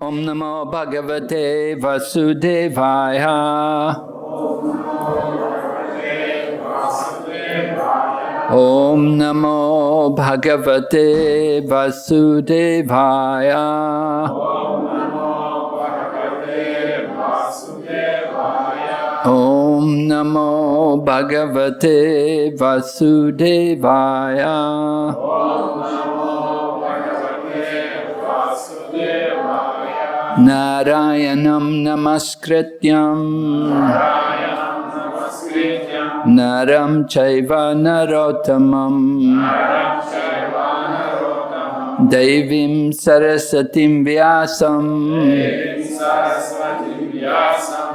Om Namo Bhagavate Vasudevaya. Om Namo Bhagavate Vasudevaya. Om Namo Bhagavate Vasudevaya. Narayanam Namaskrityam Naram Chaiva Narottamam Devim Sarasatim Vyasam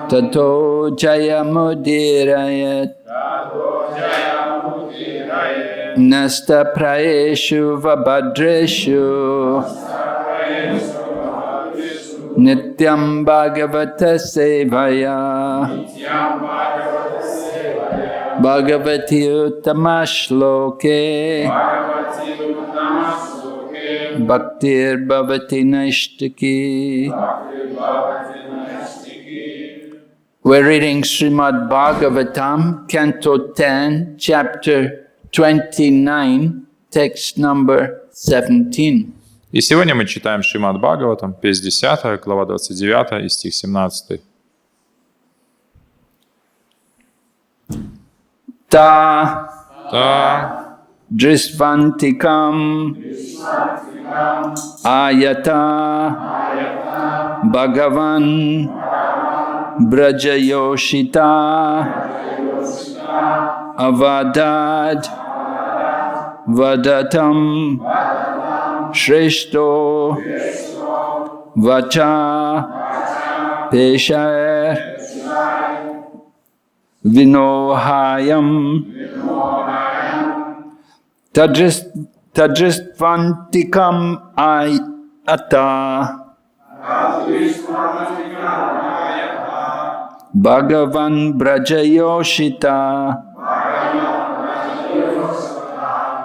Tato Jayamudirayat Nasta Praeshu Vabhadreshu Nityam Bhagavata Sevaya Bhagavati Uttamashloke Bhaktir Bhavati Naishtaki. We're reading Śrīmad-Bhāgavatam, Canto 10, Chapter 29, text number 17. И сегодня мы читаем Śrīmad-Bhāgavatam, песнь 10, глава 29 и стих 17. Ta Drisvantikam ayata Bhagavan Brajayoshita avadad vadatam Shrishto vacha pesha vinohayam tadristvantikam ayata Bhagavan Brajayoshita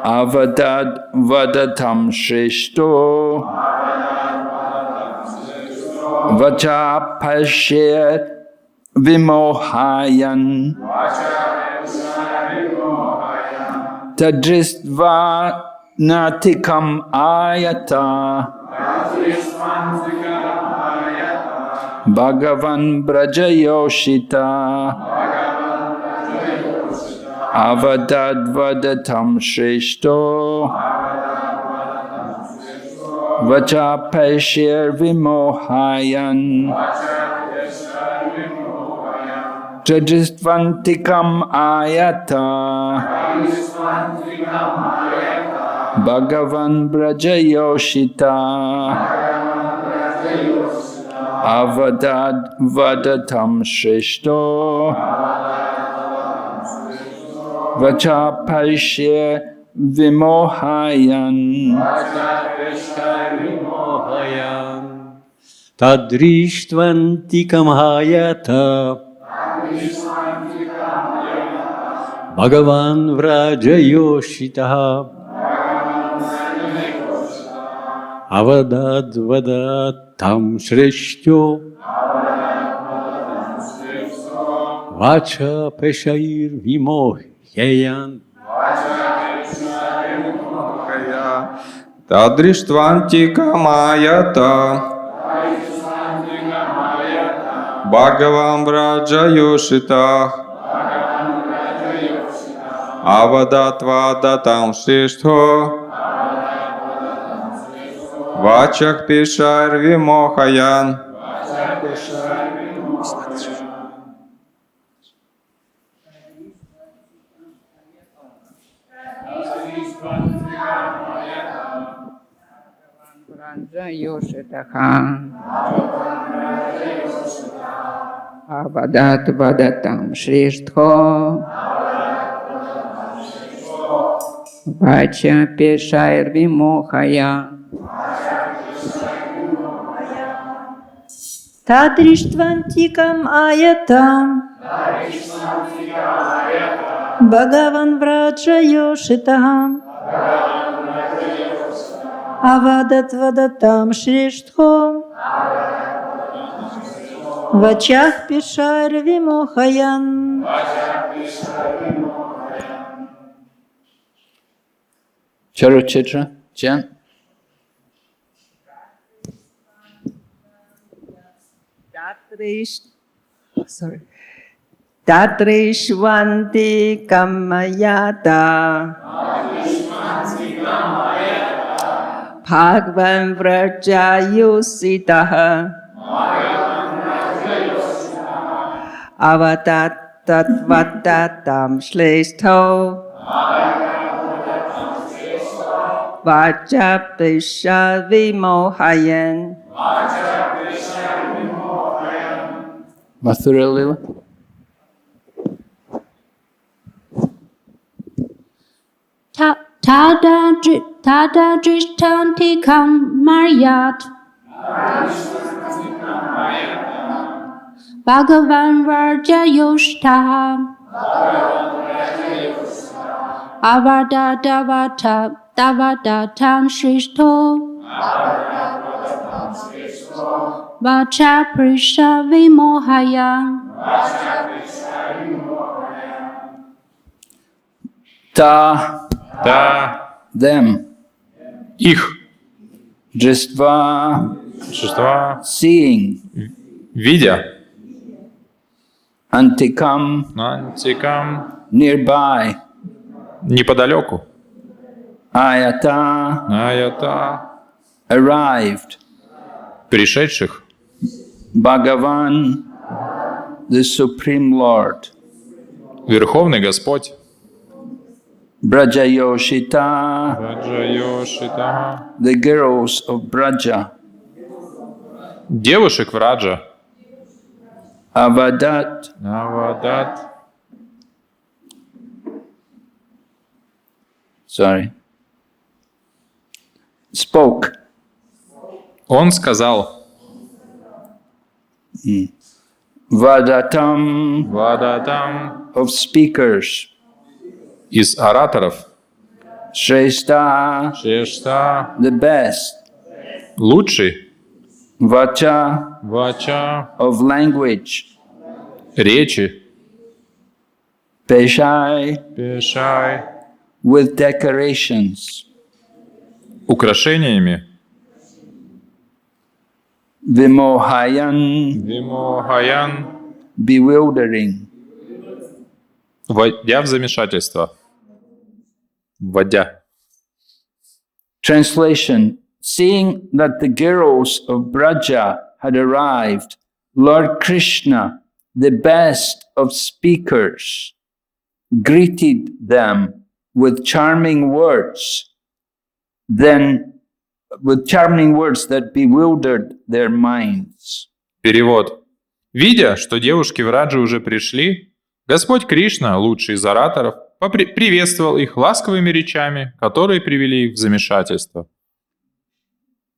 avadad vadatam Shrishto vacha pashyat vimohayan tadristva natikam ayata Bhagavan Brajayoshita avadad vadatam Shrishto vacha pashyar vimohayan tadristvantikam ayata Bhagavan Brajayoshita avadad vadatam Shrishto vacha pashyar vimohayan tadrishtvantikam ayata Bhagavan Vrajayoshita avadad vadatam Shrishto vacha peshair vimohayan Tadrishtvantikam ayata Bhagavan Vrajayoshita avadattva datam shrishto vachak pishar vimohayan. Avadat vadatam Shrishto vacha peshair vimohaya Tadrishtvantikam ayatam Bhagavan Vrajayoshita Avadat vadatam Shrishto Вачах пишар вимохаян. Charuchitra, chant. Tatrishvanti kamayata Bhagwan vrajayusitaha Avatattva datam Śrīmad Vacha pisha vimohayan. Mathura Lila. Tada drishtanti kam maryat Bhagavan Raja Yoshtaha Avadadatam Shrishto Vacha Prisha Vimohayan. Ta, them, их, Dristva, seeing, видя, Antikam, nearby, неподалеку, Ayata, arrived, пришедших, Bhagavan, the Supreme Lord, Верховный Господь, Brajayoshita, the girls of Braja, девушек Враджа, Avadat, spoke, он сказал, Vadatam, of speakers, из ораторов, Shrestha, the best, лучший, Vacha, of language, речи, Peshai, with decorations, украшениями, Vimohayan, bewildering, вводя в замешательство, вводя. Translation. Seeing that the girls of Braja had arrived, Lord Krishna, the best of speakers, greeted them with charming words, that bewildered their minds. Перевод. Видя, что девушки в Раджи уже пришли, Господь Кришна, лучший из ораторов, приветствовал их ласковыми речами, которые привели их в замешательство.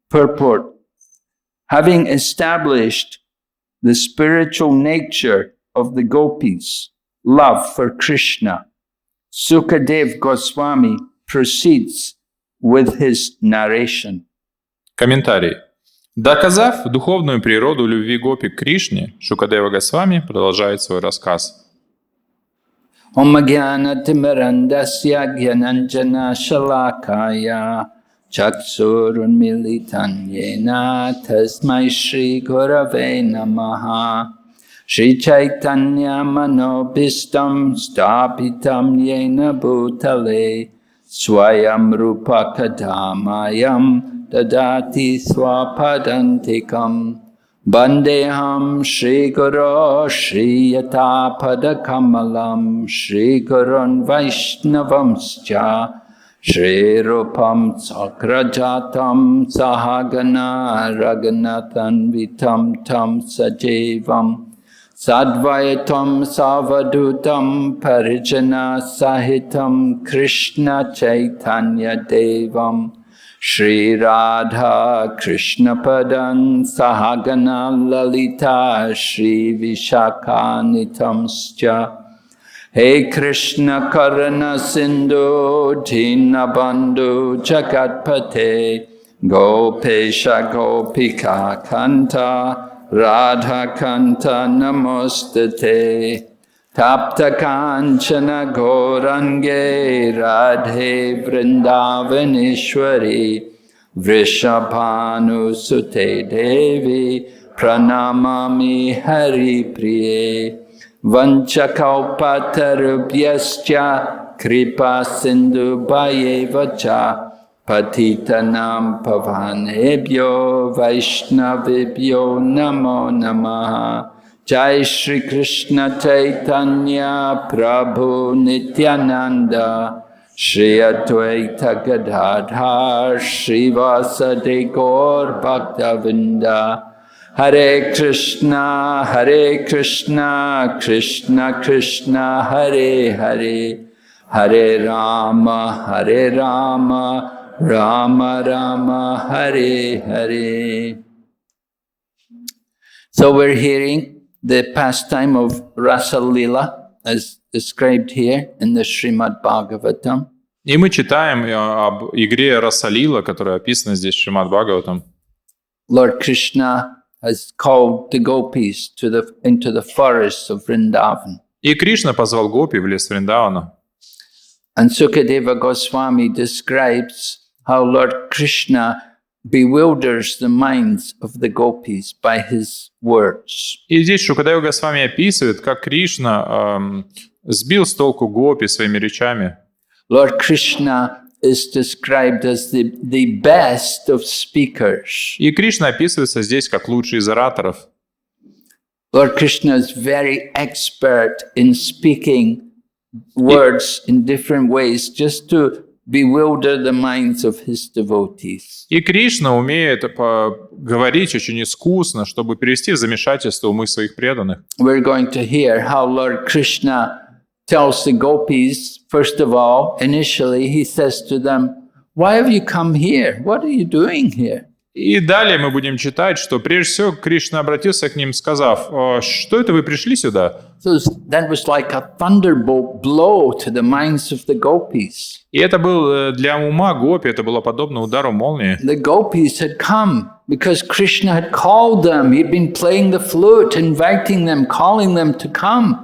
Purport. Having established the spiritual nature of the gopis' love for Krishna, Sukadev Goswami proceeds with his narration. Комментарий. Доказав духовную природу любви гопи к Кришне, Шукадева Госвами продолжает свой рассказ. Om Jnana Timirandasya Jnananjana Shalakaya Chaksurunmilitan Yena Tasmai Shri Gurave Namaha Shri Chaitanya Manobhistam Stapitam Yena Bhutale Swayam Rupa Kadamayam Dadati Swapadantikam Bandeham Shri Guru Shri Yata Padakamalam Shri Gurun Vaishnavamscha Shri Rupam Sakrajatam Sahagana Raghunathan Vitam Tam Sajevam Sadvaitam Savadutam Parijana Sahitam Krishna Chaitanya Devam Shri Radha Krishna Padan Sahagana Lalita Shri Vishakanitamscha Hey Krishna Karana Sindhu Dina Bandhu Jagatpate Gopesha Gopika Kanta Radha Kanta Namostate Tapta Kanchana Gorange Radhe Vrindavaneshwari Vrishabhanu Sute Devi Pranamami Hari Priye Vanchakalpatarubhyascha Kripa Sindhu Bhayevacha Patitanam Pavanebhyo Vaishnavibhyo Namo Namaha Jai Shri Krishna Chaitanya Prabhu Nithyananda Shri Advaita Gadadhar Srivasadi Gaur Bhaktavinda Hare Krishna Krishna Krishna Hare Hare Hare Rama Rama Rama Hare Hare. So we're hearing the pastime of Rasa Lila as described here in the Śrīmad-Bhāgavatam. И мы читаем об игре Расалила, которая описана здесь в Śrīmad-Bhāgavatam. Lord Krishna has called the gopis into the forests of Vrindavan. И Кришна позвал гопи в лес Вриндавана. And Sukadeva Goswami describes how Lord Krishna bewilders the minds of the gopis by his words. И здесь Шукадева Госвами описывает, как Кришна сбил с толку гопи своими речами. Lord Krishna is described as the best of speakers. И Кришна описывается здесь как лучший из ораторов. Lord Krishna is very expert in speaking words in different ways just to bewilder the minds of his devotees. И Кришна умеет говорить очень искусно, чтобы перевести в замешательство умы своих преданных. We're going to hear how Lord Krishna tells the gopis, first of all, initially, he says to them, "Why have you come here? What are you doing here?" И далее мы будем читать, что прежде всего Кришна обратился к ним, сказав: «Что это вы пришли сюда?» So that was like a thunderbolt blow to the minds of the gopis. И это был для ума гопи, это было подобно удару молнии. The gopis had come because Krishna had called them. He'd been playing the flute, inviting them, calling them to come.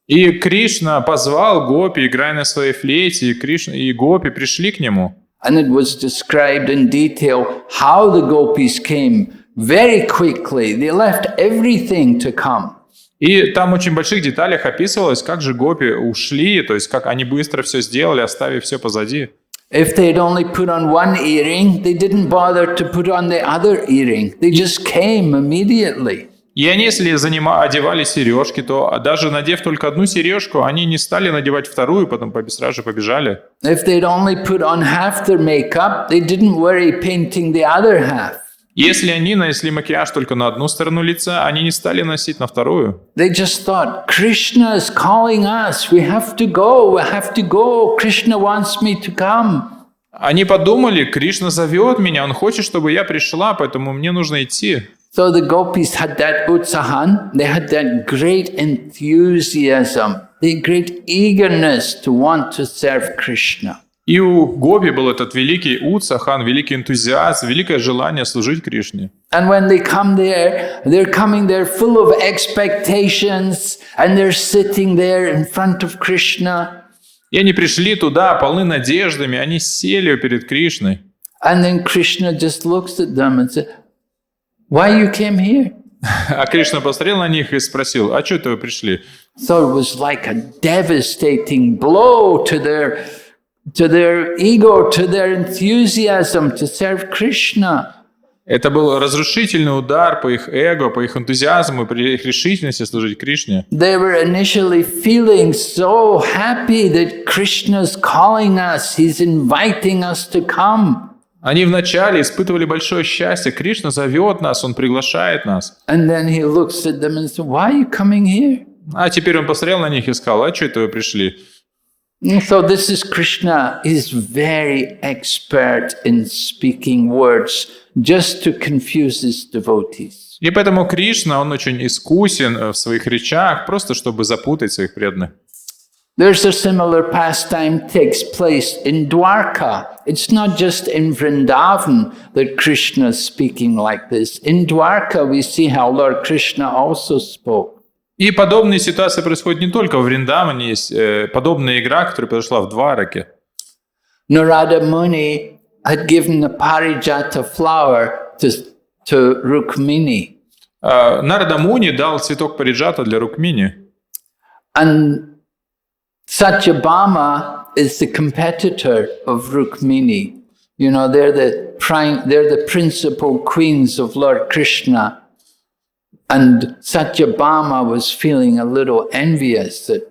И Кришна позвал гопи, играя на своей флейте, и Кришна и гопи пришли к нему. And it was described in detail how the gopis came very quickly. They left everything to come. И там в очень больших деталях описывалось, как же гопи ушли, то есть как они быстро все сделали, оставив все позади. If they'd only put on one earring, they didn't bother to put on the other earring. They just came immediately. И они, если одевали сережки, то даже надев только одну сережку, они не стали надевать вторую, потом сразу же побежали. If they'd only put on half their makeup, they didn't worry painting the other half. Если они нанесли макияж только на одну сторону лица, они не стали носить на вторую. They just thought, Krishna is calling us. We have to go. Krishna wants me to come. Они подумали, Кришна зовет меня, он хочет, чтобы я пришла, поэтому мне нужно идти. So the gopis had that utsahan, they had that great enthusiasm, the great eagerness to want to serve Krishna. И у гопи был этот великий утсахан, великий энтузиазм, великое желание служить Кришне. And when they come there, they're coming there full of expectations, and they're sitting there in front of Krishna. И они пришли туда, полны надеждами, они сели перед Кришной. And then Krishna just looks at them and says, "Why you came here?" А Кришна посмотрел на них и спросил: «А что это вы пришли?» So it was like a devastating blow to their ego, to their enthusiasm to serve Krishna. Это был разрушительный удар по их эго, по их энтузиазму, по их решительности служить Кришне. They were initially feeling so happy that Krishna's calling us, he's inviting us to come. Они вначале испытывали большое счастье. Кришна зовет нас, он приглашает нас. And then he looks at them and says, "Why are you coming here?" А теперь он посмотрел на них и сказал: «А что это вы пришли?» So this is Krishna is very expert in speaking words just to confuse his devotees. И поэтому Кришна, он очень искусен в своих речах, просто чтобы запутать своих преданных. There's a similar pastime takes place in Dwarka. It's not just in Vrindavan that Krishna is speaking like this. In Dwarka we see how Lord Krishna also spoke. И подобные ситуации происходят не только в Вриндаване, есть подобная игра, которая произошла в Двараке. Narada Muni had given the Parijatta flower to Rukmini. Нарада Муни дал цветок Париджата для Рукмини. And Satyabhama is the competitor of Rukmini. You know, they're the principal queens of Lord Krishna. And Satyabhama was feeling a little envious that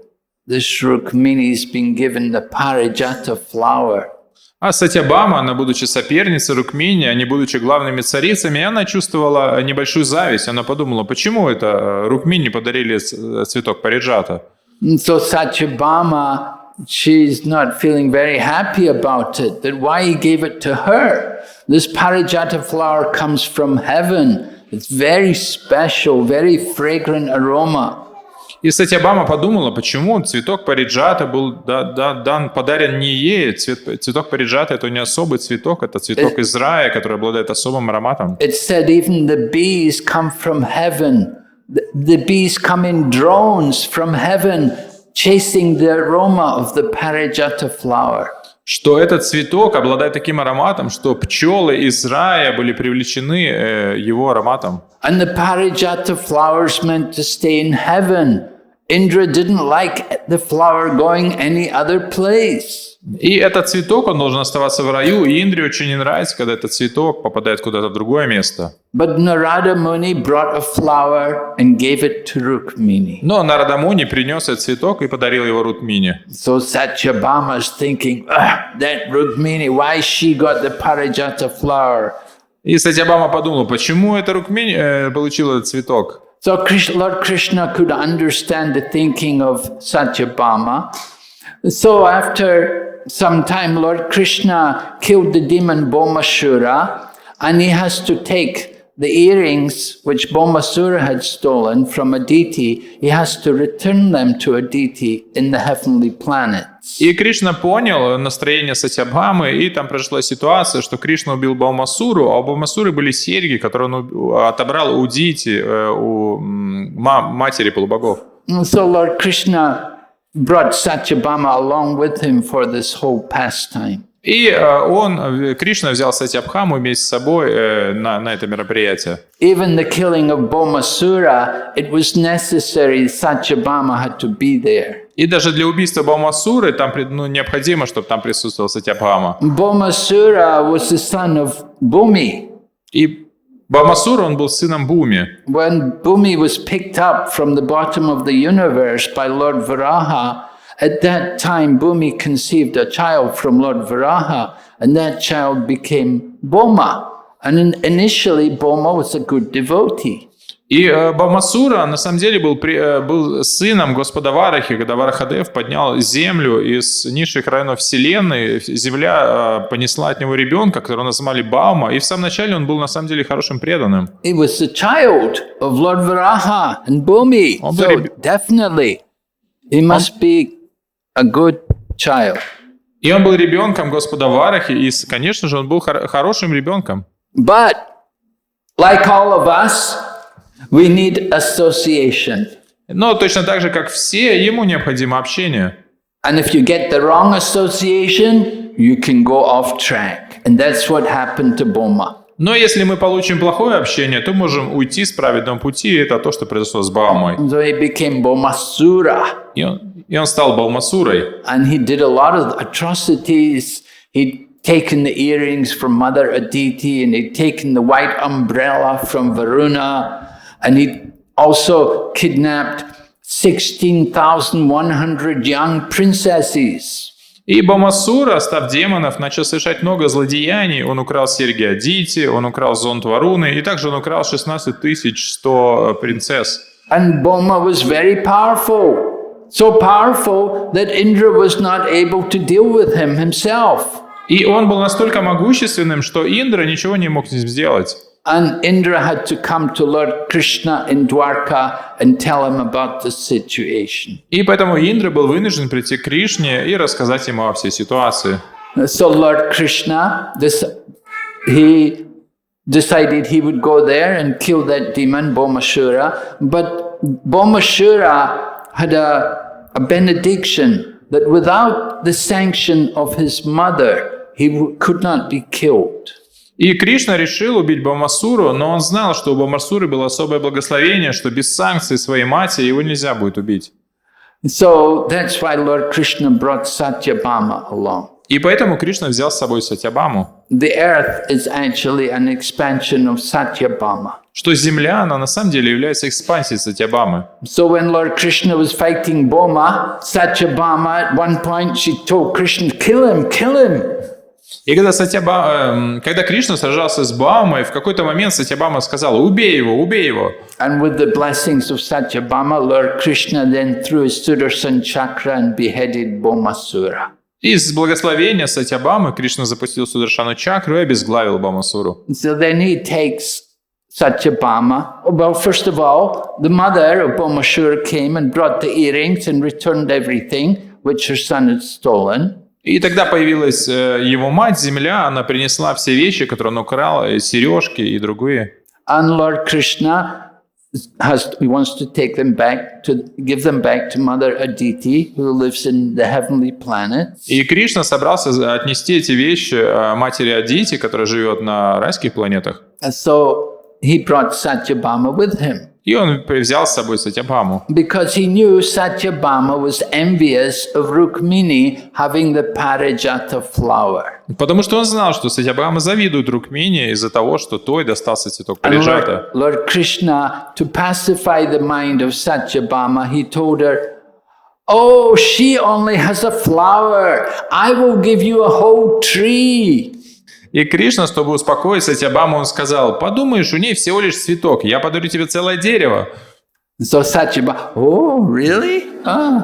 this Rukmini's been given the Parijatta flower. А Сатьябама, она, будучи соперницей Рукмини, они, будучи главными царицами, она чувствовала небольшую зависть. Она подумала, почему это Рукмини подарили цветок Париджата? So Satyabhama, she's not feeling very happy about it, that why he gave it to her. This Parijatta flower comes from heaven. It's very special, very fragrant aroma. И Сатьябама подумала, почему цветок Париджата был подарен не ей. Цветок Париджата — это не особый цветок, это цветок из рая, который обладает особым ароматом. It said even the bees come from heaven. The bees come in drones from heaven, chasing the aroma of the Parijatta flower. Что этот цветок обладает таким ароматом, что пчелы из рая были привлечены его ароматом. And the Parijatta flowers meant to stay in heaven. Indra didn't like the flower going any other place. И этот цветок, он должен оставаться в раю, и Индре очень не нравится, когда этот цветок попадает куда-то в другое место. But Narada Muni brought a flower and gave it to Rukmini. Но Нарада Муни принес этот цветок и подарил его Рукмини. So Satyabhama is thinking, that Rukmini, why she got the Parijatta flower? И Сатьябама подумал, почему это Рукмини получил этот цветок? So Lord Krishna could understand the thinking of Satyabhama. So after some time, Lord Krishna killed the demon Bhaumasura, and he has to take the earrings which Bhaumasura had stolen from a deity, he has to return them to a deity in the heavenly planets. И Кришна понял настроение Сатьябхамы, и там произошла ситуация, что Кришна убил Бхаумасуру, а у Бхаумасуры были серьги, которые он отобрал у Дити, у матери полубогов. So Lord Krishna brought Satyabhama along with him for this whole pastime. И Кришна взял Сатьябхаму вместе с собой на это мероприятие. Even the killing of Bhaumasura, it was necessary Satyabhama had to be there. И даже для убийства Бхаумасуры там необходимо, чтобы там присутствовал Сатьябхама. Bhaumasura was the son of Bhumi. И Бхаумасура, он был сыном Бхуми. When Bhumi was picked up from the bottom of the universe by Lord Varaha, at that time Bhumi conceived a child from Lord Varaha, and that child became Bhoma. And initially Bhoma was a good devotee. И Бхаумасура на самом деле был сыном Господа Варахи, когда Варахадев поднял землю из низших районов Вселенной, земля понесла от него ребенка, которого назвали Бхаума, и в самом начале он был на самом деле хорошим преданным. He was the child of Lord Varaha and Bhumi, so definitely he must be a good child. И он был ребенком Господа Варахи, и, конечно же, он был хорошим ребенком. But, like all of us, we need association. Но точно так же, как все, ему необходимо общение. And if you get the wrong association, you can go off track. And that's what happened to Bhoma. Но если мы получим плохое общение, то можем уйти с праведного пути, и это то, что произошло с Бхаумой. So he became Bhaumasura. И он стал Бхаумасурой. And he did a lot of atrocities. He'd taken the earrings from Mother Aditi, and he'd taken the white umbrella from Varuna, and he'd also kidnapped 16,100 young princesses. И Бхаумасура, став демонов, начал совершать много злодеяний. Он украл серьги Адити, он украл зонт Варуны, и также он украл 16 100 принцесс. And Bhoma was very powerful. So powerful that Indra was not able to deal with him himself. И он был настолько могущественным, что Индра ничего не мог с ним сделать. And Indra had to come to Lord Krishna in Dwarka and tell him about the situation. И поэтому Индра был вынужден прийти к Кришне и рассказать ему о всей ситуации. So Lord Krishna, he decided he would go there and kill that demon, Bomashura. But Bomashura had a benediction that without the sanction of his mother, he could not be killed. И Кришна решил убить Бамасуру, но он знал, что у Бамасуры было особое благословение, что без санкций своей матери его нельзя будет убить. So that's why Lord Krishna brought Satyabhama along. И поэтому Кришна взял с собой Сатьябаму. The earth is actually an expansion of Satyabhama. Что Земля, она на самом деле является экспансией Сатьябамы. So when Lord Krishna was fighting Boma, Satyabhama at one point she told Krishna, kill him, kill him. И когда Кришна сражался с Баумой, в какой-то момент Сатьябама сказала: убей его, убей его. And with the blessings of Satyabhama, Lord Krishna then threw his Sudarshan chakra and beheaded Bomasura. И с благословения Сатьябамы Кришна запустил Сударшану чакру и обезглавил Бамасуру. So then he takes Satyabhama. Well, first of all, the mother of Bomasura came and brought the earrings and returned everything which her son had stolen. И тогда появилась его мать, Земля, она принесла все вещи, которые он украл, сережки и другие. And Lord Krishna he wants to take them back, to give them back to Mother Aditi, who lives in the heavenly planets. И Кришна собрался отнести эти вещи матери Адити, которая живет на райских планетах. So he brought Satyabhama with him. И он взял с собой Сатьябаму. Because he knew Satyabhama was envious of Rukmini having the Parijatta flower. Потому что он знал, что Сатьябама завидует Рукмини из-за того, что той достался цветок Париджата. Lord Krishna, to pacify the mind of Satyabhama, he told her, "Oh, she only has a flower. I will give you a whole tree." И Кришна, чтобы успокоить Сатьябаму, он сказал: подумаешь, у ней всего лишь цветок, я подарю тебе целое дерево. So Satyabhama, oh, really?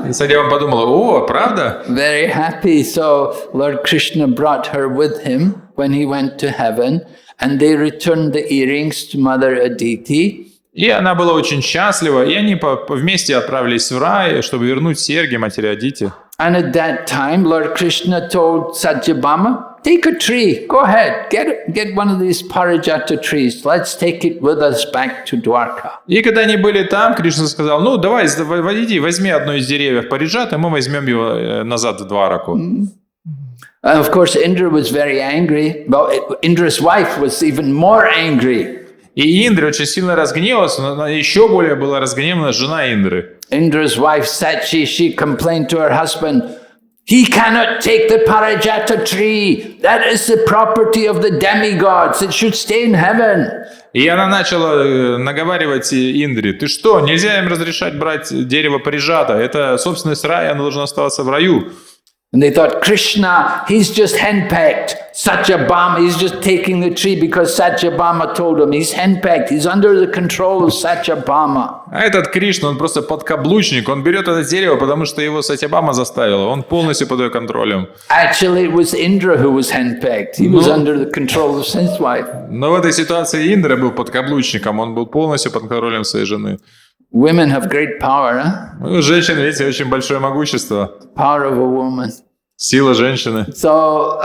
И Сатьябама подумала: о, правда? Very happy. So Lord Krishna brought her with him when he went to heaven, and they returned the earrings to Mother Aditi. И она была очень счастлива, и они вместе отправились в рай, чтобы вернуть серьги матери Адити. And at that time, Lord Krishna told Satyabhama, take a tree, go ahead, get one of these Parijatta trees, let's take it with us back to Dwarka. И когда они были там, Кришна сказал: ну, давай, иди, возьми одно из деревьев Париджата, мы возьмем его назад в Двараку. And of course, Indra was very angry. Well, Indra's wife was even more angry. И Индра очень сильно разгневалась, но еще более была разгневана жена Индры. Indra's wife Sachi, she complained to her husband, he cannot take the Parijatta tree. That is the property of the demigods. It should stay in heaven. И она начала наговаривать Индре: ты что, нельзя им разрешать брать дерево Париджата? Это собственность рая, оно должно оставаться в раю. And they thought, Krishna, he's just henpecked. Satyabhama, he's just taking the tree because Satyabhama told him. He's henpecked. He's under the control of Satyabhama. А этот Кришна, он просто подкаблучник. Он берет это дерево, потому что его Сатьябама заставила. Он полностью под ее контролем. Actually, it was Indra who was henpecked. He was under the control of his wife. Но в этой ситуации Индра был подкаблучником. Он был полностью под контролем своей жены. Women have great power, huh? У женщин, видите, очень большое могущество. Power of a woman. Сила женщины. So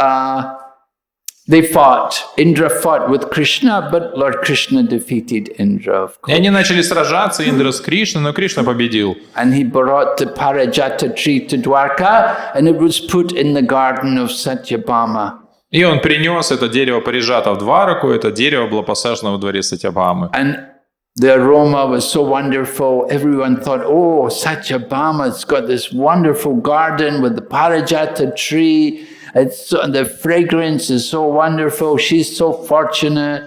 they fought. Indra fought with Krishna, but Lord Krishna defeated Indra, of И course. они начали сражаться, Индра с Кришной, но Кришна победил. And he brought the Parijatta tree to Dwarka, and it was put in the garden of Satyabhama. И он принес это дерево Париджата в Двараку, это дерево было посажено во дворе Сатьябамы. And the aroma was so wonderful. Everyone thought, oh, Satyabhama's got this wonderful garden with the Parijatta tree. The fragrance is so wonderful. She's so fortunate.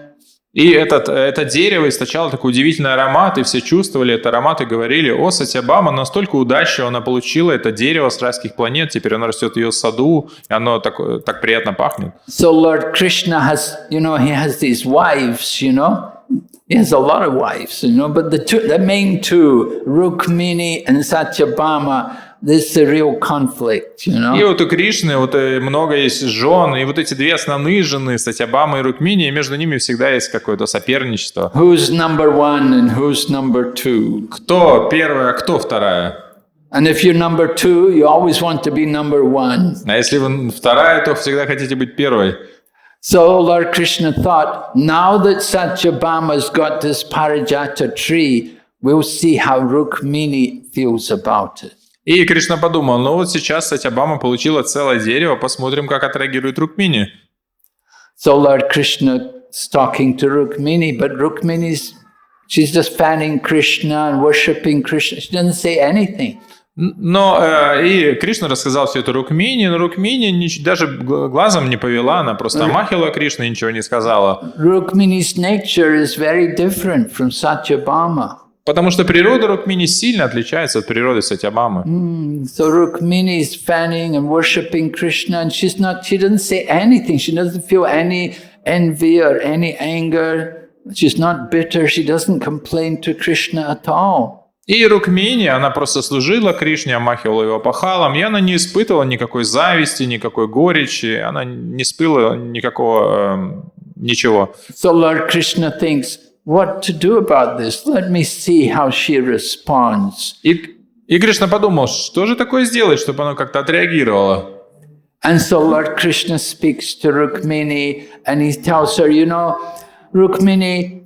И это дерево источало такой удивительный аромат, и все чувствовали этот аромат и говорили: о, Сатьябама настолько удачлива, она получила это дерево с райских планет, теперь оно растет в ее саду, и оно так приятно пахнет. So Lord Krishna has, he has these wives, He has a lot of wives, but the main two, Rukmini and Satyabhama, this is a real conflict, you know. И вот у Кришны вот много есть жен, и вот эти две основные жены, Сатьябама и Рукмини, и между ними всегда есть какое-то соперничество. Who's number one and who's number two? Кто первая, а кто вторая? And if you're number two, you always want to be number one. А если вы вторая, то всегда хотите быть первой. So Lord Krishna thought, now that Satyabhama's got this Parijatta tree, we'll see how Rukmini feels about it. И Кришна подумал, ну вот сейчас Сатьябама получила целое дерево, посмотрим, как отреагирует Рукмини. So Lord Krishna is talking to Rukmini, but she's just fanning Krishna and worshipping Krishna. She doesn't say anything. Но и Кришна рассказал все это Рукмини, но Рукмини даже глазом не повела, она просто омахила Кришну и ничего не сказала. Rukmini's nature is very different from Satyabhama. Потому что природа Рукмини сильно отличается от природы Сатьябамы. So Rukmini is fanning and worshipping Krishna, and she doesn't say anything. She doesn't feel any envy or any anger. She's not bitter. She doesn't complain to Krishna at all. И Рукмини, она просто служила Кришне, омахивала его пахалом, и она не испытывала никакой зависти, никакой горечи, она не испытывала никакого ничего. So Lord Krishna thinks, what to do about this? Let me see how she responds. И Кришна подумал, что же такое сделать, чтобы она как-то отреагировала. And so Lord Krishna speaks to Rukmini, and he tells her, Rukmini,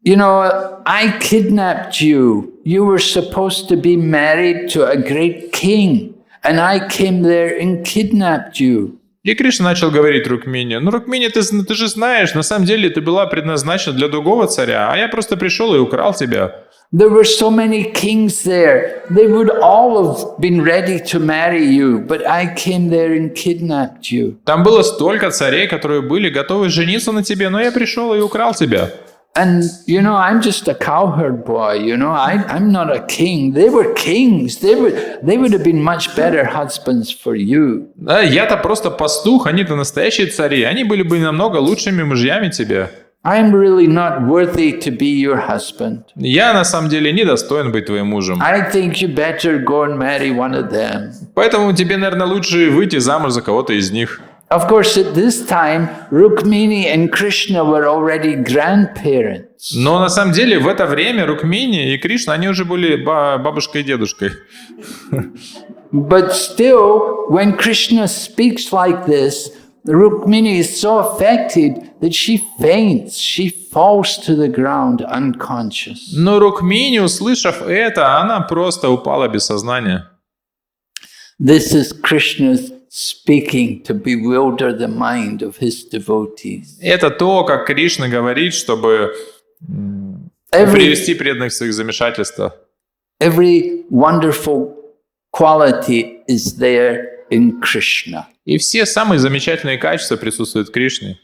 I kidnapped you. You were supposed to be married to a great king, and I came there and kidnapped you. И Кришна начал говорить Рукмини, Рукмини, ты же знаешь, на самом деле ты была предназначена для другого царя, а я просто пришел и украл тебя. There were so many kings there. They would all have been ready to marry you, but I came there and kidnapped you. Там было столько царей, которые были готовы жениться на тебе, но я пришел и украл тебя. And, I'm just a cowherd boy, I'm not a king. They were kings. They would have been much better husbands for you. Да, я-то просто пастух, они-то настоящие цари. Они были бы намного лучшими мужьями тебе. I'm really not worthy to be your husband. Я на самом деле не достоин быть твоим мужем. I think you better go and marry one of them. Поэтому тебе, наверное, лучше выйти замуж за кого-то из них. Of course, at this time, Rukmini and Krishna were already grandparents. Но на самом деле в это время Рукмини и Кришна, они уже были бабушкой и дедушкой. But still, when Krishna speaks like this, Rukmini is so affected that she faints. She falls to the ground unconscious. Но Рукмини, услышав это, она просто упала без сознания. This is Krishna's speaking to bewilder the mind of his devotees. Это то, как Кришна говорит, чтобы привести преданных в своих замешательства. Every wonderful quality is there in Krishna. И все самые замечательные качества присутствуют в Кришне.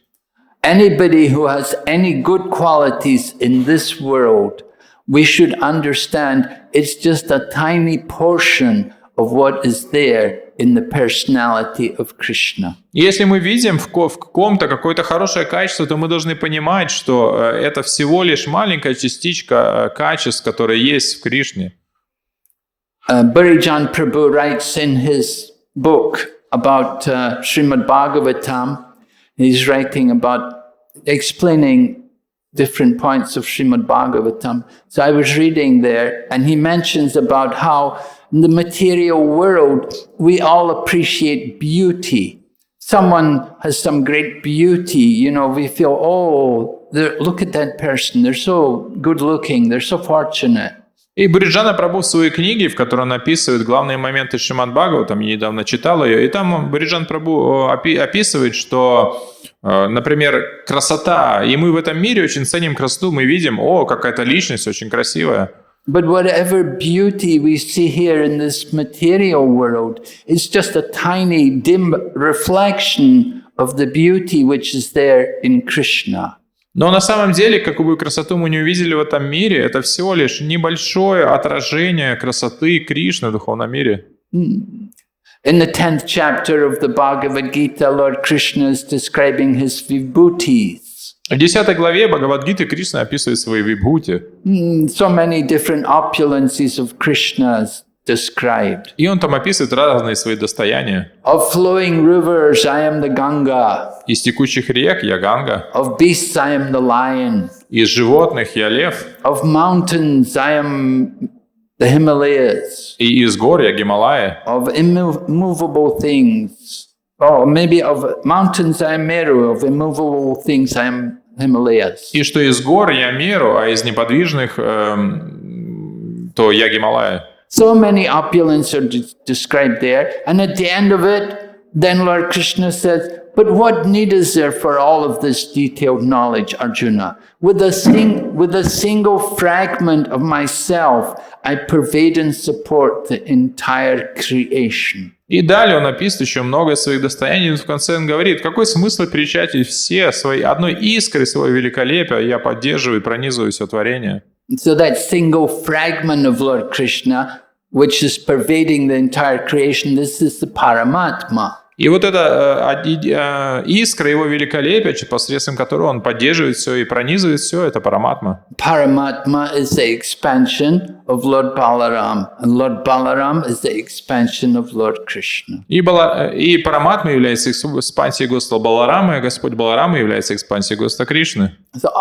Anybody who has any good qualities in this world, we should understand it's just a tiny portion of what is there in the personality of Krishna. Если мы видим в ком-то какое-то хорошее качество, то мы должны понимать, что это всего лишь маленькая частичка качеств, которые есть в Кришне. Parijatta Prabhu writes in his book about Śrīmad-Bhāgavatam. He's writing about explaining different points of Śrīmad-Bhāgavatam. So I was reading there, and he mentions about how in the material world, we all appreciate beauty. Someone has some great beauty, we feel, look at that person, they're so good looking, they're so fortunate. И Бхариджана Прабху в своей книге, в которой он описывает главные моменты Śrīmad-Bhāgavatam, я недавно читал ее, и там Бхариджан Прабху описывает, что, например, красота, и мы в этом мире очень ценим красоту, мы видим, какая-то личность очень красивая. But whatever beauty we see here in this material world is just a tiny, dim reflection of the beauty which is there in Krishna. Но на самом деле, какую бы красоту мы не увидели в этом мире, это всего лишь небольшое отражение красоты Кришны в духовном мире. In the 10th chapter of the Bhagavad Gita, Lord Krishna is describing his vibhutis. В 10 главе Бхагавад-гиты Кришна описывает свои вибхути. So many different opulences of Krishna's described. И он там описывает разные свои достояния. Of flowing rivers, I am the Ganga. Из текущих рек я Ганга, Of beasts, I am the lion. из животных я лев, Of mountains, I am the Himalayas. и из гор я Гималаи. Of immovable things. Oh, maybe of mountains, I am Meru. Of immovable things, I am Himalayas. И что из гор я Меру, а из неподвижных то я Гималаи. So many opulence are described there. And at the end of it, then Lord Krishna says, but what need is there for all of this detailed knowledge, Arjuna? With a single fragment of myself, I pervade and support the entire creation. И далее он описывает еще много своих достояний, и в конце он говорит, какой смысл перечислять все свои одной искры своего великолепия, я поддерживаю и пронизываю все творение. So that single fragment of Lord Krishna, which is pervading the entire creation, this is the Paramatma. И вот эта искра его великолепия, посредством которого он поддерживает все и пронизывает все, это Параматма. Paramatma is the expansion of Lord Balaram, and Lord Balaram is the expansion of Lord Krishna. И Параматма является экспансией Господа Баларама, и Господь Баларама является экспансией Господа Кришны. So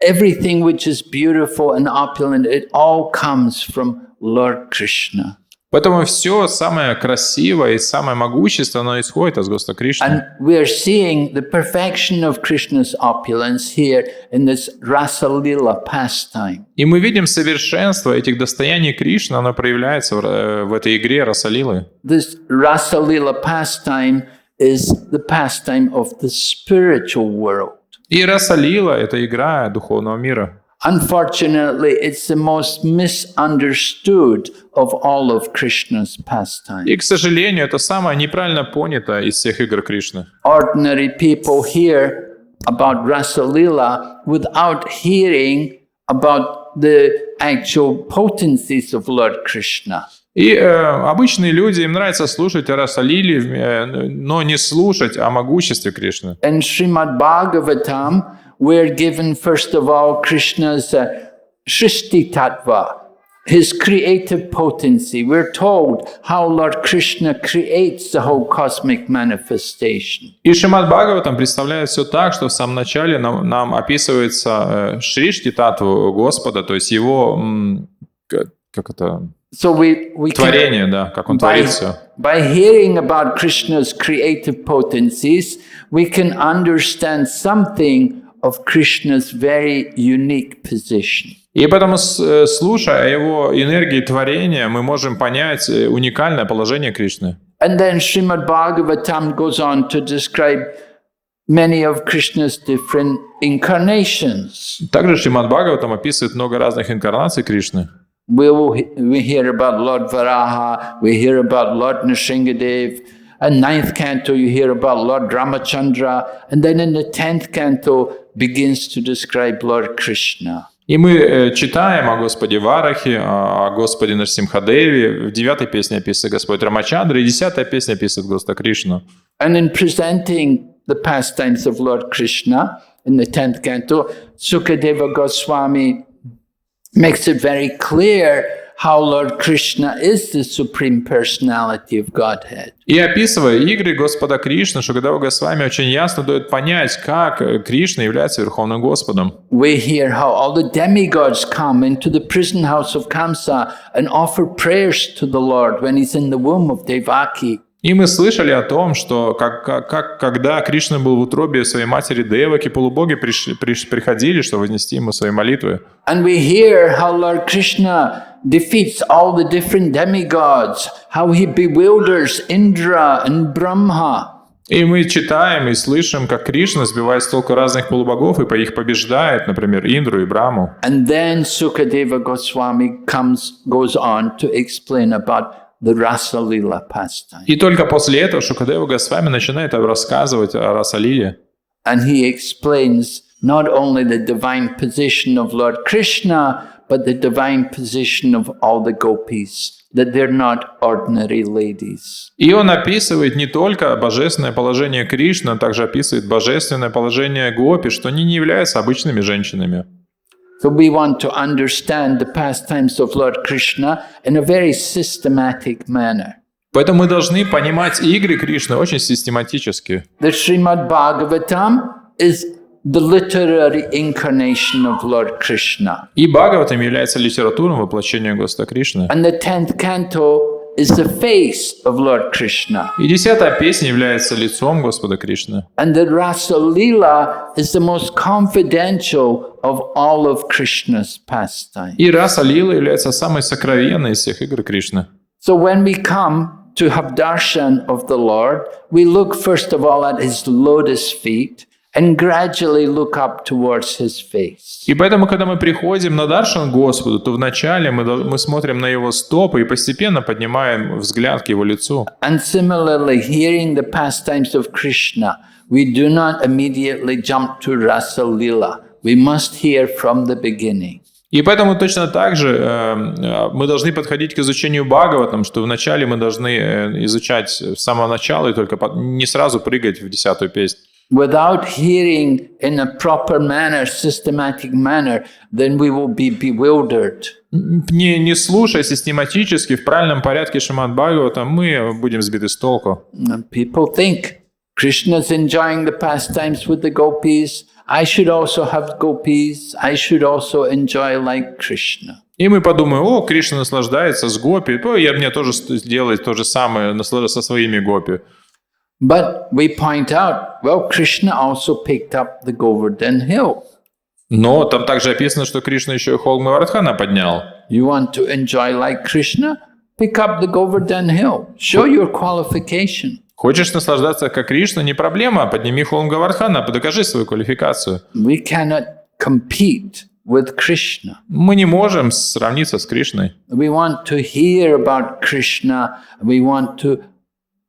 everything which is beautiful and opulent, it all comes from Lord Krishna. Поэтому все самое красивое и самое могущественное, оно исходит от Господа Кришны. And we are seeing the perfection of Krishna's opulence here in this Rasa-lila pastime. И мы видим совершенство этих достояний Кришны, оно проявляется в этой игре Расалилы. This Rasa-lila pastime is the pastime of the spiritual world. И Расалила — это игра духовного мира. Unfortunately, it's the most misunderstood of all of Krishna's pastimes. И, к сожалению, это самое неправильно понято из всех игр Кришны. Ordinary people hear about Rasa-lila without hearing about the actual potencies of Lord Krishna. И обычные люди, им нравится слушать о Расалиле, но не слушать о могуществе Кришны. In Śrīmad-Bhāgavatam, we're given first of all Krishna's Shrishti-tattva, his creative potency. We're told how Lord Krishna creates the whole cosmic manifestation. И Śrīmad-Bhāgavatam представляет все так, что в самом начале нам описывается Шришти-татву Господа, то есть его, как это... So we творение, да, как он творит все. By hearing about Krishna's creative potencies, we can understand something of Krishna's very unique position. И поэтому, слушая о его энергии творения, мы можем понять уникальное положение Кришны. And then Śrīmad-Bhāgavatam goes on to describe many of Krishna's different incarnations. Также Śrīmad-Bhāgavatam описывает много разных инкарнаций Кришны. We hear about Lord Varaha, we hear about Lord Nrsimhadev. In 9th canto, you hear about Lord Ramachandra, and then in the 10th canto begins to describe Lord Krishna. И мы читаем о Господе Варахе, о Господе Нарасимхадеве. В 9-й песне описывает Господь Рамачандра, и 10-я песня описывает Господа Кришну. And in presenting the pastimes of Lord Krishna in the 10th canto, Sukadeva Goswami makes it very clear how Lord Krishna is the Supreme Personality of Godhead. И описывая игры Господа Кришны, Шукадева Госвами очень ясно дает понять, как Кришна является Верховным Господом. We hear how all the demigods come into the prison house of Kamsa and offer prayers to the Lord when he's in the womb of Devaki. И мы слышали о том, что когда Кришна был в утробе своей матери Деваки, полубоги приходили, чтобы вознести ему свои молитвы. And we hear how Lord Krishna defeats all the different demigods, how he bewilders Indra and Brahma. И мы читаем и слышим, как Кришна сбивает с толку разных полубогов и их побеждает, например, Индру и Браму. And then Sukadeva Goswami goes on to explain about the Rasa-lila pastime. И только после этого Шукадева Госвами начинает рассказывать о Расалиле. And he explains not only the divine position of Lord Krishna, but the divine position of all the gopis, that they're not ordinary ladies. И он описывает не только божественное положение Кришны, а также описывает божественное положение гопи, что они не являются обычными женщинами. So we want to understand the pastimes of Lord Krishna in a very systematic manner. Поэтому мы должны понимать игры Кришны очень систематически. The Śrīmad-Bhāgavatam is the literary incarnation of Lord Krishna. И Бхагаватам является литературным воплощением Господа Кришны. And the 10th canto is the face of Lord Krishna. И 10-я песня является лицом Господа Кришны. And the Rasa Leela is the most confidential of all of Krishna's pastimes. И Раса Лила является самой сокровенной из всех игр Кришны. So when we come to have darshan of the Lord, we look first of all at his lotus feet and gradually look up towards his face. И поэтому, когда мы приходим на даршан Господу, то вначале мы смотрим на его стопы и постепенно поднимаем взгляд к его лицу. And similarly, hearing the pastimes of Krishna, we do not immediately jump to Rasa Leela. We must hear from the beginning. И поэтому точно так же мы должны подходить к изучению Бхагаватам, что вначале мы должны изучать с самого начала и только не сразу прыгать в 10-ю песню. Without hearing in a proper manner, systematic manner, then we will be bewildered. Не слушая систематически, в правильном порядке Śrīmad-Bhāgavatam, мы будем сбиты с толку. People think Krishna's enjoying the pastimes with the gopis. I should also have gopis. I should also enjoy like Krishna. И мы подумаем, о, Кришна наслаждается с гопи, мне тоже сделать то же самое со своими гопи. But we point out, well, Krishna also picked up the Govardhan hill. Но там также описано, что Кришна еще и холм Вардхана поднял. You want to enjoy like Krishna? Pick up the Govardhan hill. Show your qualification. Хочешь наслаждаться как Кришна, не проблема, подними холм Говардхана, докажи свою квалификацию. We cannot compete with Krishna. Мы не можем сравниться с Кришной. We want to hear about Krishna. We want to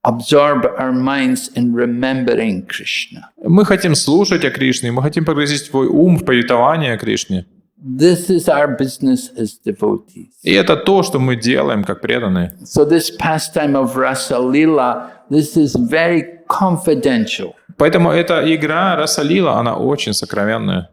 absorb our minds in remembering Krishna. Мы хотим слушать о Кришне, мы хотим погрузить свой ум в повествование о Кришне. This is our business as devotees. И это то, что мы делаем как преданные. So this pastime of Rasa Leela, this is very confidential. Поэтому эта игра Раса Лила, она очень сокровенная.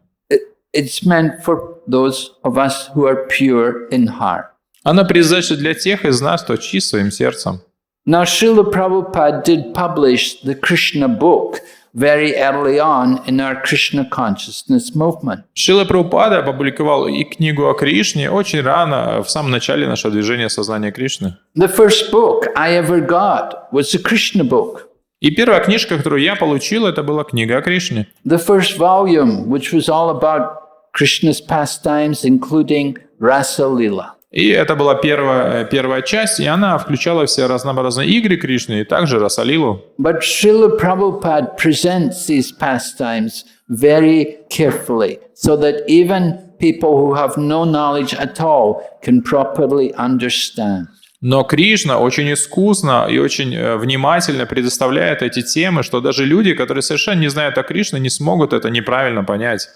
It's meant for those of us who are pure in heart. Она предназначена для тех из нас, кто чист своим сердцем. Now, Srila Prabhupada did publish the Krishna book very early on in our Krishna consciousness movement. Шрила Прабхупада опубликовал и книгу о Кришне очень рано, в самом начале нашего движения сознания Кришны. The first book I ever got was the Krishna book. И первая книжка, которую я получил, это была книга о Кришне. The first volume, which was all about Krishna's pastimes, including Rasa Leela. И это была первая часть, и она включала все разнообразные игры Кришны и также Раса Лилу. But Srila Prabhupada presents these pastimes very carefully, so that even people who have no knowledge at all can properly understand. Но Кришна очень искусно и очень внимательно предоставляет эти темы, что даже люди, которые совершенно не знают о Кришне, не смогут это неправильно понять.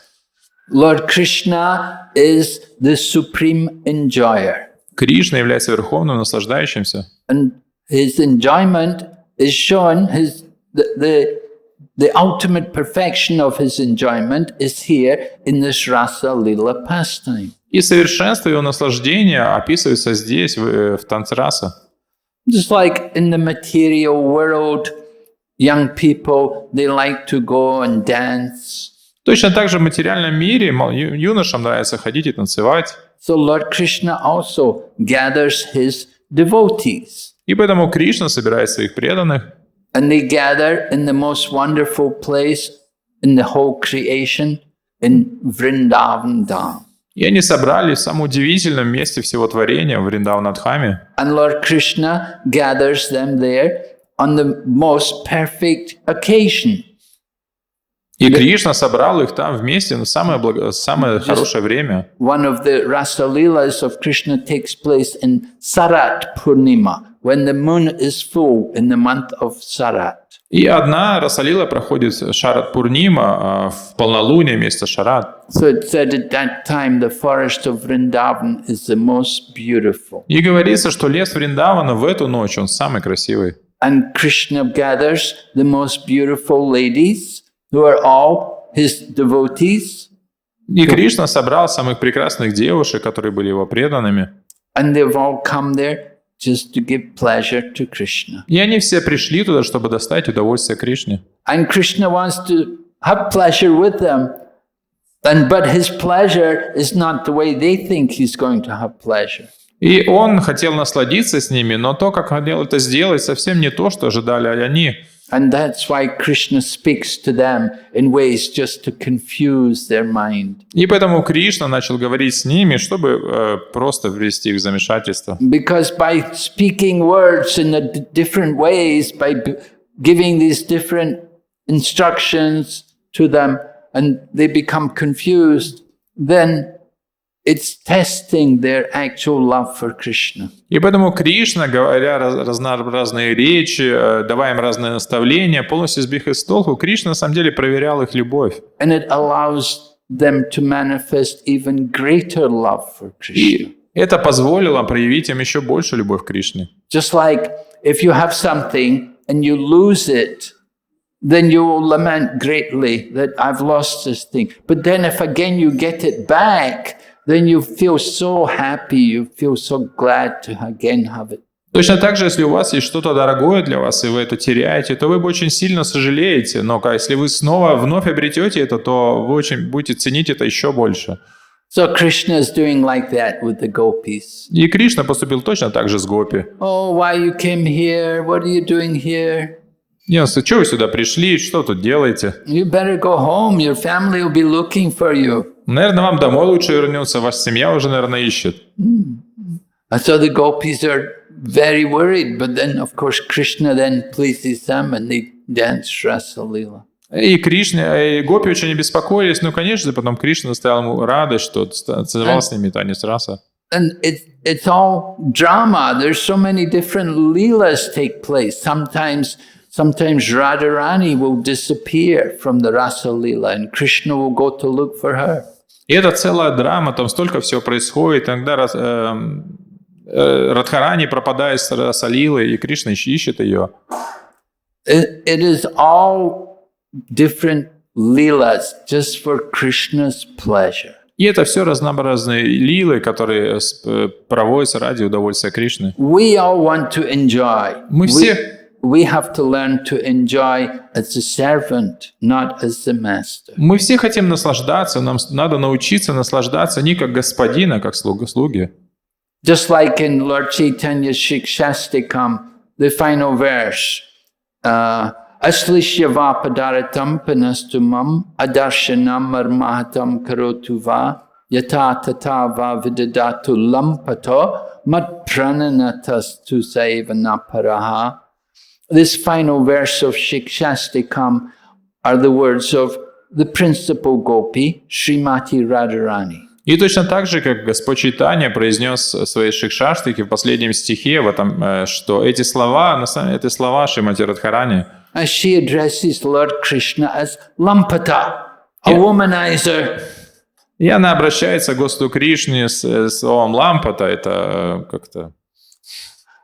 Lord Krishna is the supreme enjoyer. Кришна является верховным наслаждающимся. And his enjoyment is shown, the ultimate perfection of his enjoyment is here in this Rasa Leela pastime. И совершенство его наслаждения описывается здесь, в танце раса. Just like in the material world, young people, they like to go and dance. Точно так же в материальном мире юношам нравится ходить и танцевать. So Lord Krishna also gathers his devotees. И поэтому Кришна собирает своих преданных. And they gather in the most wonderful place in the whole creation, in Vrindavan Dham. И они собрались в самом удивительном месте всего творения, в Вриндаванадхаме. And Lord Krishna gathers them there on the most perfect occasion. И Кришна собрал их там вместе на самое хорошее время. One of the Rasa Leelas of Krishna takes place in Sarat Purnima, when the moon is full in the month of Sarat. И одна Расалила проходит Шарат Пурнима в полнолуние месяца Шарат. So it said at that time the forest of Vrindavan is the most beautiful. И говорится, что лес Вриндавана в эту ночь, он самый красивый. And Krishna gathers the most beautiful ladies, who are all his devotees, И Кришна собрал самых прекрасных девушек, которые были его преданными. And they've all come there just to give pleasure to Krishna. И они все пришли туда, чтобы доставить удовольствие Кришне. And Krishna wants to have pleasure with them. But his pleasure is not the way they think he's going to have pleasure. И он хотел насладиться с ними, но то, как хотел это сделать, совсем не то, что ожидали они. And that's why Krishna speaks to them in ways just to confuse their mind. И поэтому Кришна начал говорить с ними, чтобы просто ввести их в замешательство. Because by speaking words in different ways, by giving these different instructions to them, and they become confused, then it's testing their actual love for Krishna. И поэтому Кришна, говоря разные речи, давая им разные наставления, полностью сбив их с толку, Кришна на самом деле проверял их любовь. And it allows them to manifest even greater love for Krishna. И это позволило проявить им еще больше любовь к Кришне. Just like if you have something and you lose it, then you will lament greatly that I've lost this thing. But then if again you get it back, then you feel so happy, you feel so glad to again have it. Точно так же, если у вас есть что-то дорогое для вас, и вы это теряете, то вы бы очень сильно сожалеете. Но если вы снова вновь обретете это, то вы очень будете ценить это еще больше. So Krishna is doing like that with the gopis. И Кришна поступил точно так же с гопи. Oh, why you came here? What are you doing here? Что вы сюда пришли? Что тут делаете? You better go home. Your family will be looking for you. Наверное, вам домой лучше вернуться. Ваша семья уже, наверное, ищет. And so the gopis are very worried. But then, of course, Krishna then pleases them and they dance Rasa Leela. И гопи очень беспокоились. Ну, конечно, потом Кришна доставил ему радость, что танцевал с ними танец раса. And it's all drama. There's so many different leelas take place. Sometimes Radharani will disappear from the Rasa Leela and Krishna will go to look for her. И это целая драма, там столько всего происходит. Иногда Радхарани пропадает с Раса Лилы, и Кришна ищет ее. It is all different leelas just for Krishna's pleasure. И это все разнообразные лилы, которые проводятся ради удовольствия Кришны. We all want to enjoy. Мы все... We have to learn to enjoy as a servant, not as the master. Мы все хотим наслаждаться, нам надо научиться наслаждаться не как господин, а как слуги. Just like in Lord Chaitanya's Shikshastikam, the final verse, Aslishyava padaratam panastumam adarshanam marmahatam karotu va yata tata va vidadatu lampato mat prananatas saiva naparaha. This final verse of Shikshastikam are the words of the principal gopi, Srimati Radharani. И точно так же, как Господь Чайтанья произнес в своей Шикшаштике в последнем стихе, в этом, что эти слова, на самом деле, это слова Шримати Радхарани. As she addresses Lord Krishna as Lampata, a womanizer. И она обращается к Господу Кришне с словом лампата, это как-то...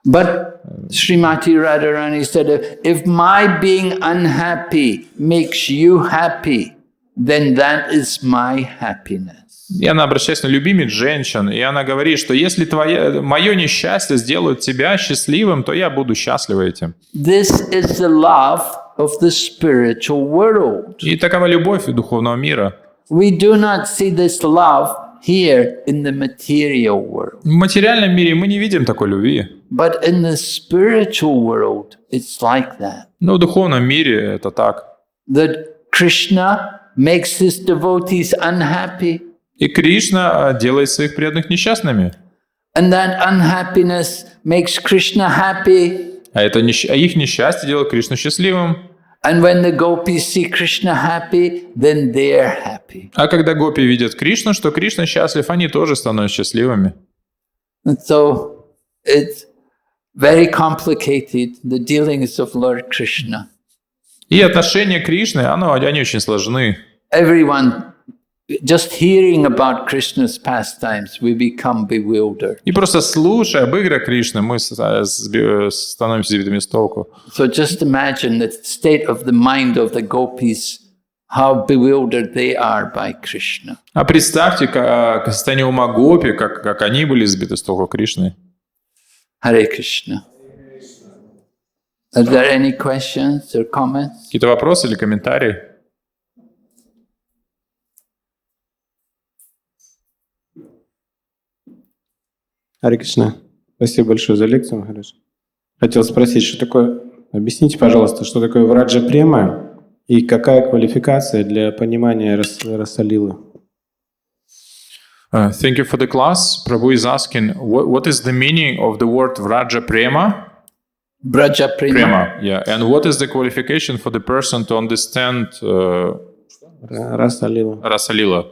But Srimati Radharani said, if my being unhappy makes you happy, then that is my happiness. И она обращается на любимец женщин, и она говорит, что если мое несчастье сделает тебя счастливым, то я буду счастлива этим. This is the love of the spiritual world. И такова любовь духовного мира. We do not see this love here in the material world. В материальном мире мы не видим такой любви. But in the spiritual world, it's like that. Но в духовном мире это так. That Krishna makes his devotees unhappy. И Кришна делает своих преданных несчастными. And that unhappiness makes Krishna happy. А их несчастье делает Кришну счастливым. And when the gopis see Krishna happy, then they're happy. А когда гопи видят Кришну, что Кришна счастлив, они тоже становятся счастливыми. And so it's very complicated, the dealings of Lord Krishna. И отношения Кришны, они очень сложны. Everyone, just hearing about Krishna's pastimes, we become bewildered. И просто слушая об играх Кришны, мы становимся сбитыми с толку. So just imagine the state of the mind of the gopis how bewildered they are by Krishna. А представьте, как состояние ума гопи, как они были сбиты с толку Кришны. Hare Krishna. Are there any questions or comments? Какие-то вопросы или комментарии? Харе Кришна. Спасибо большое за лекцию, Махарадж. Хотел спросить, что такое... Объясните, пожалуйста, что такое Раджа Према и какая квалификация для понимания Расалилы? Thank you for the class. Prabhu is asking, what is the meaning of the word Raja Prema? Braja Prema. Yeah. And what is the qualification for the person to understand Расалила. Rasalila?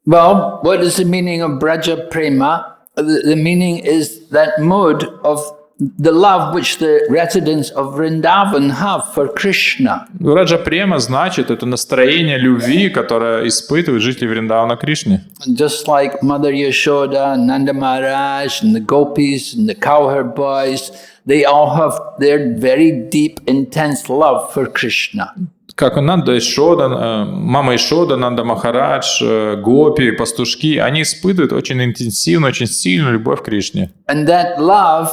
Well, what is the meaning of Braja Prema? The meaning is that mood of the love which the residents of Vrindavan have for Krishna. Раджа Према значит это настроение любви, которое испытывают жители Вриндавана Кришне. Just like Mother Yashoda, Nanda Maharaj, and the gopis, and the cowherd boys, they all have their very deep, intense love for Krishna. Как Нанда Ишода, мама Ишода, Нанда Махарадж, гопи, пастушки, они испытывают очень интенсивную, очень сильную любовь к Кришне. And that love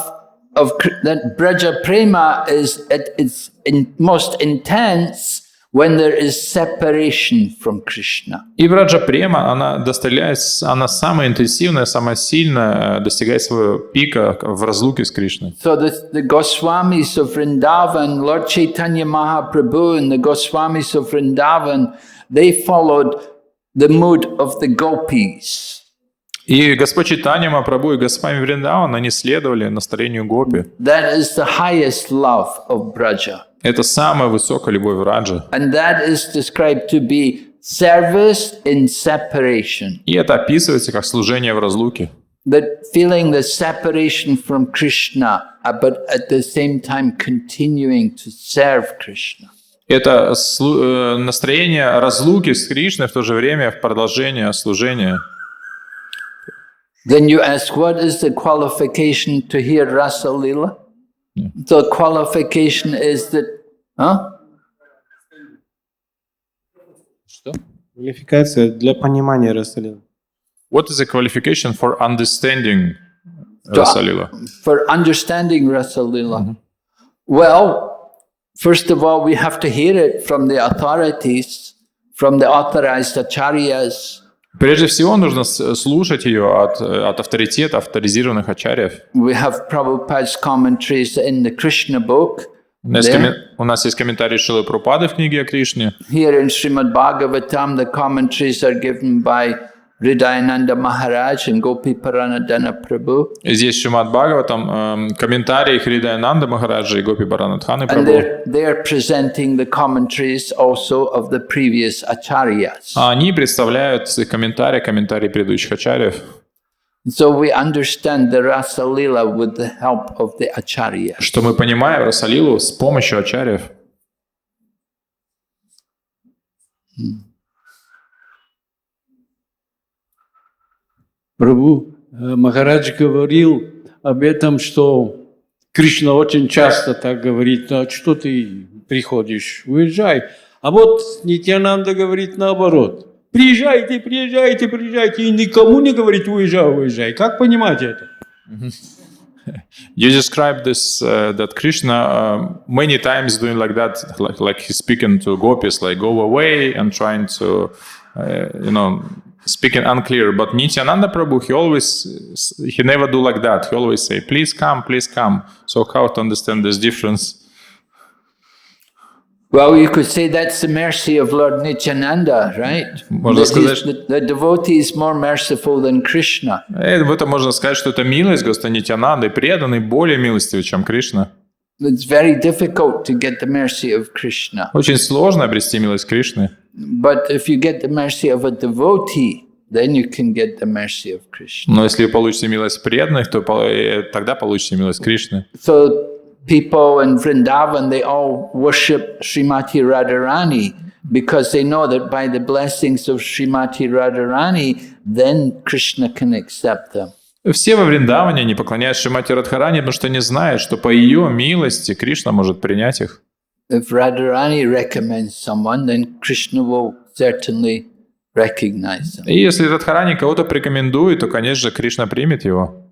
of that Braja Prema is at its most intense when there is separation from Krishna. И в Раджа Према она самая интенсивная, самая сильная, достигает своего пика в разлуке с Кришной. So the Goswamis of Vrindavan, Lord Chaitanya Mahaprabhu and the Goswamis of Vrindavan, they followed the mood of the gopis. И Господь Чайтанья Махапрабху и Госвами Вриндаван, они следовали настроению гопи. That is the highest love of Braja. Это самая высокая любовь в Раджа. And that is described to be service in separation. И это описывается как служение в разлуке. That feeling the separation from Krishna, but at the same time continuing to serve Krishna. Это настроение разлуки с Кришной, в то же время в продолжение служения. Then you ask, what is the qualification to hear Rasa Lila? The qualification is that, Что? Квалификация для понимания Расалилы. What is the qualification for understanding Rasalila? For understanding Rasa Lila. Well, first of all, we have to hear it from the authorities, from the authorized acharyas. Прежде всего, нужно слушать ее от авторитета, авторизированных ачарьев. We have Prabhupada's commentaries in the Krishna book. У нас есть комментарии Шрилы Прабхупады в книге о Кришне. Here in Śrīmad-Bhāgavatam, the commentaries are given by Hridayananda Maharaj and Gopi Paranadhana Prabhu. Здесь в Śrīmad-Bhāgavatam комментарии Хридаянанда Махараджа и Гопи Паранадханы And Прабху. they're presenting the commentaries also of the previous acharyas. Они представляют в своих комментарии предыдущих ачарьев. So we understand the Rasa Lila with the help of the acharyas. Что мы понимаем Расалилу с помощью ачарьев. Прабху Махарадж говорил об этом, что Кришна очень часто так говорит: а что ты приходишь, уезжай. А вот Нитьянанда говорит наоборот: приезжайте, приезжайте, приезжайте, и никому не говорит уезжай, уезжай. Как понимать это? You describe this that Krishna many times doing like that, like he's speaking to gopis, like go away and trying to, speaking unclear. But Nityananda Prabhu, he never do like that. He always say, please come, please come. So how to understand this difference? Well, you could say that's the mercy of Lord Nithyananda, right? Можно сказать, The devotee is more merciful than Krishna. В этом можно сказать, что это милость Господа Нитьянанды, преданный более милостивый, чем Кришна. It's very difficult to get the mercy of Krishna. Очень сложно обрести милость Кришны. But if you get the mercy of a devotee, then you can get the mercy of Krishna. Но если вы получите милость преданных, то тогда получите милость Кришны. So people in Vrindavan, they all worship Srimati Radharani because they know that by the blessings of Srimati Radharani, then Krishna can accept them. Все во Вриндаване не поклоняются Шримати Радхарани, потому что не знают, что по ее милости Кришна может принять их. if Radharani recommends someone, then Krishna will certainly recognize them. И если Радхарани кого-то порекомендует, то, конечно же, Кришна примет его.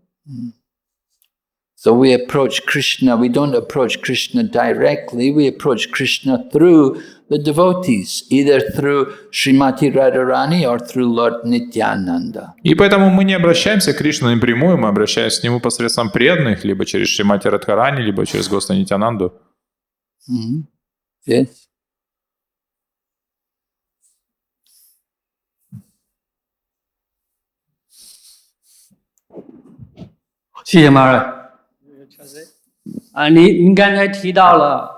So we approach Krishna, we don't approach Krishna directly, we approach Krishna through the devotees, either through Srimati Radharani or through Lord Nithyananda. И поэтому мы не обращаемся к Кришне напрямую, мы обращаемся к нему посредством преданных, либо через Шримати Радхарани, либо через Господа Нитянанду. Yes. 谢谢马尔。您刚才提到了，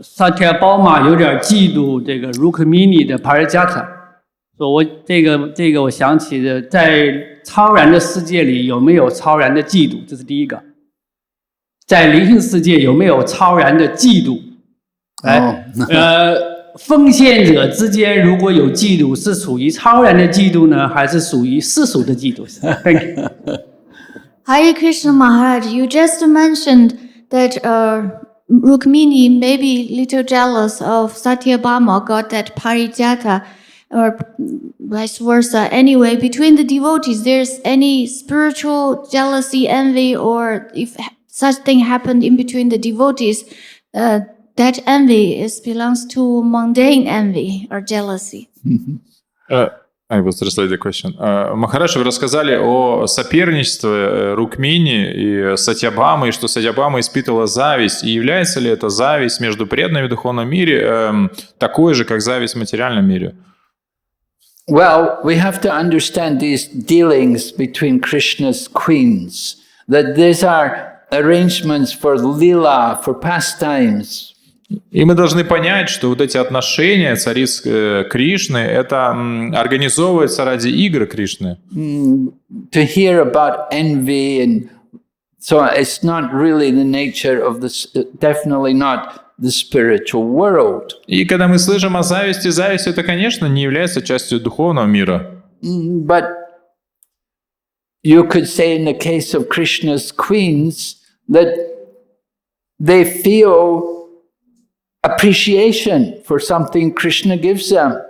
萨提亚宝马有点嫉妒这个 Rukmini 的 Parijatta， 说我想起的，在超然的世界里有没有超然的嫉妒？这是第一个。在灵性世界有没有超然的嫉妒？奉献者之间如果有嫉妒，是属于超然的嫉妒呢，还是属于世俗的嫉妒？Thank you. Hare Krishna Maharaj, you just mentioned that Rukmini may be little jealous of Satyabhama got that Parijatta, or vice versa. Anyway, between the devotees, there's any spiritual jealousy, envy, or if such thing happened in between the devotees, that envy belongs to mundane envy or jealousy. I will translate the question. Махарадж, вы рассказали о соперничестве Рукмини и Сатьябамы, и что Сатьябама испытывала зависть. И является ли эта зависть между преданными в духовном мире такой же, как зависть в материальном мире? Well, we have to understand these dealings between Krishna's queens, that these are arrangements for lila, for pastimes. И мы должны понять, что вот эти отношения цариц Кришны, это организовывается ради игр Кришны. To hear about envy, and so it's not really the nature of this, definitely not the spiritual world. И когда мы слышим о зависти, зависть это, конечно, не является частью духовного мира. But you could say in the case of Krishna's queens that they feel appreciation for something Krishna gives them.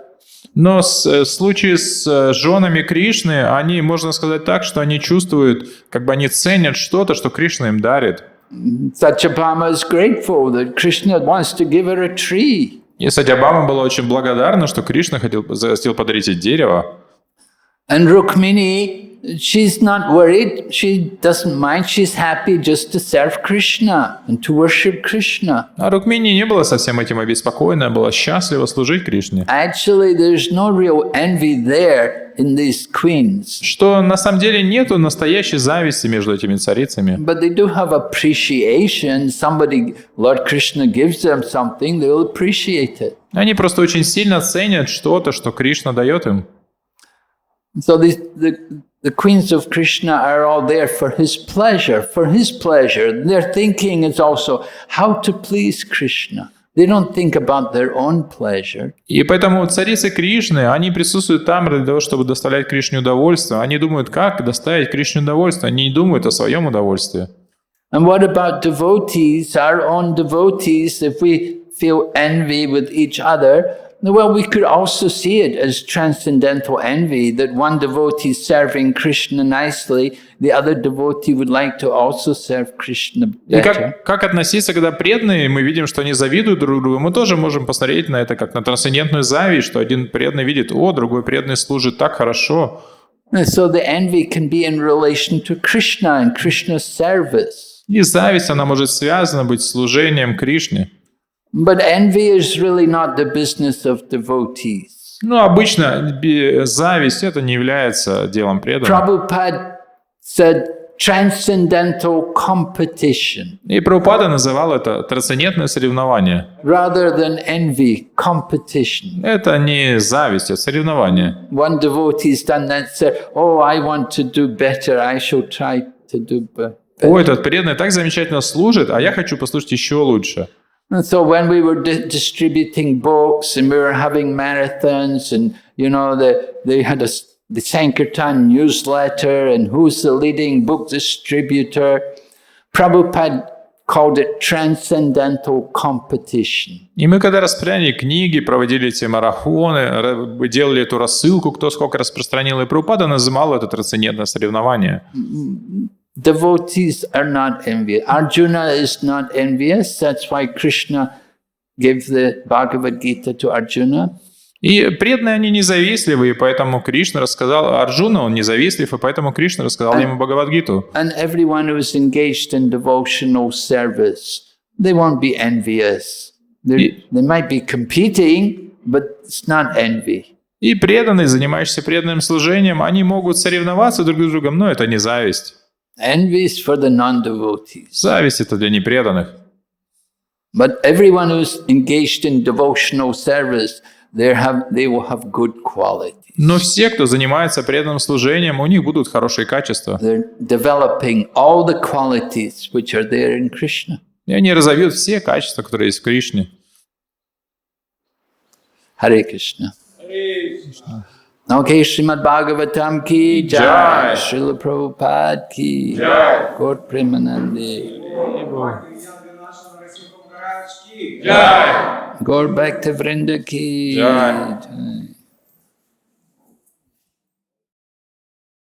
Но в случае с женами Кришны, они, можно сказать так, что они чувствуют, как бы они ценят что-то, что Кришна им дарит. Satyabhama is grateful that Krishna wants to give her a tree. И Сатьябама была очень благодарна, что Кришна хотел подарить ей дерево. And Rukmini, she's not worried, she doesn't mind, she's happy just to serve Krishna and to worship Krishna. А Рукмини не была совсем этим обеспокоена, была счастлива служить Кришне. Actually, there's no real envy there in these queens. Что на самом деле нету настоящей зависти между этими царицами. But they do have appreciation. Somebody, Lord Krishna gives them something, they'll appreciate it. Они просто очень сильно ценят что-то, что Кришна дает им. So the queens of Krishna are all there for his pleasure, for his pleasure. Their thinking is also how to please Krishna. They don't think about their own pleasure. И поэтому царицы Кришны, они присутствуют там для того, чтобы доставлять Кришне удовольствие. Они думают, как доставить Кришне удовольствие. Они не думают о своем удовольствии. And what about devotees, our own devotees, if we feel envy with each other? Well, we could also see it as transcendental envy, that one devotee is serving Krishna nicely, the other devotee would like to also serve Krishna better. И как относиться, когда преданные, мы видим, что они завидуют друг другу, мы тоже можем посмотреть на это как на трансцендентную зависть, что один преданный видит, о, другой преданный служит так хорошо. And so the envy can be in relation to Krishna and Krishna's service. И зависть, она может связана быть с служением Кришне. But envy is really not the business of devotees. Ну, обычно зависть это не является делом преданных. Prabhupada said transcendental competition. И Прабхупада называл это трансцендентное соревнование. Rather than envy, competition. Это не зависть, это соревнование. One devotee has done that, said, "Oh, I want to do better. I shall try to do better." О, этот преданный так замечательно служит, а я хочу послушать еще лучше. And so when we were distributing books and we were having marathons, and you know they had the Sankirtan newsletter and who's the leading book distributor, Prabhupada called it transcendental competition. И мы когда распространяли книги, проводили эти марафоны, делали эту рассылку, кто сколько распространил, и Прабхупада называл это трансцендентное соревнование. Devotees are not envious. Arjuna is not envious. That's why Krishna gave the Bhagavad Gita to Arjuna. И преданные, они независтливы, и поэтому Кришна рассказал Арджуна, он независтлив, и поэтому Кришна рассказал ему Бхагавад-гиту. And everyone who is engaged in devotional service, they won't be envious. They might be competing, but it's not envy. И преданные, занимающиеся преданным служением, они могут соревноваться друг с другом, но это не зависть. Envy is for the non-devotees. Зависть — это для непреданных. But everyone who is engaged in devotional service, they will have good qualities. Но все, кто занимается преданным служением, у них будут хорошие качества. They're developing all the qualities which are there in Krishna. И они разовьют все качества, которые есть в Кришне. Hare Krishna. Okay, Śrīmad-Bhāgavatam ki jai, Srila Prabhupada ki jai, Lord Premanandi. Gaur Bhakti Vrinda ki jai.